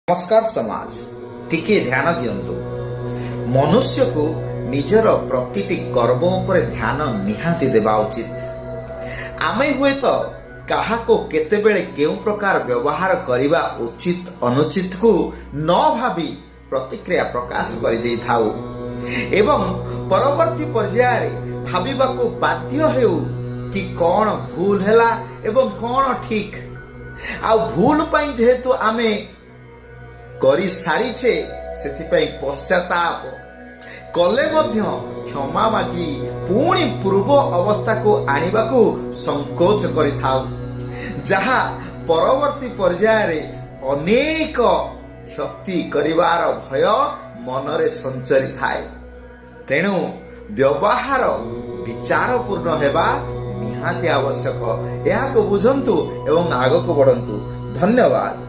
नमस्कार समाज टिके ध्यान दियंतु। मनुष्य को निजर प्रतिटी कर्म उपर ध्यान निहाती देबा उचित। आमे हुए तो कहा को केतेबेले केउ प्रकार व्यवहार करिबा उचित अनुचित को न भाबी प्रतिक्रिया प्रकाश कर दे थाउ एवं परवर्ती पर्याय रे भाबिबा को बाध्य हेउ कि कौन भूल हैला एवं कौन ठीक। आ भूल पई जेहेतु आमे करी सारीछे सेथिपई पश्चाताप कले मध्य क्षमा मागी पुणी पूर्व अवस्था को आनिबा को संकोच करिथाउ, जहा परवर्ती पर्याय रे अनेक क्षति करिवार भय मनरे संचरी थाए। तेणु व्यवहार विचारपूर्ण हेबा निहाती आवश्यक। यहाँ को बुझंतु एवं आगको बढ़ंतु। धन्यवाद।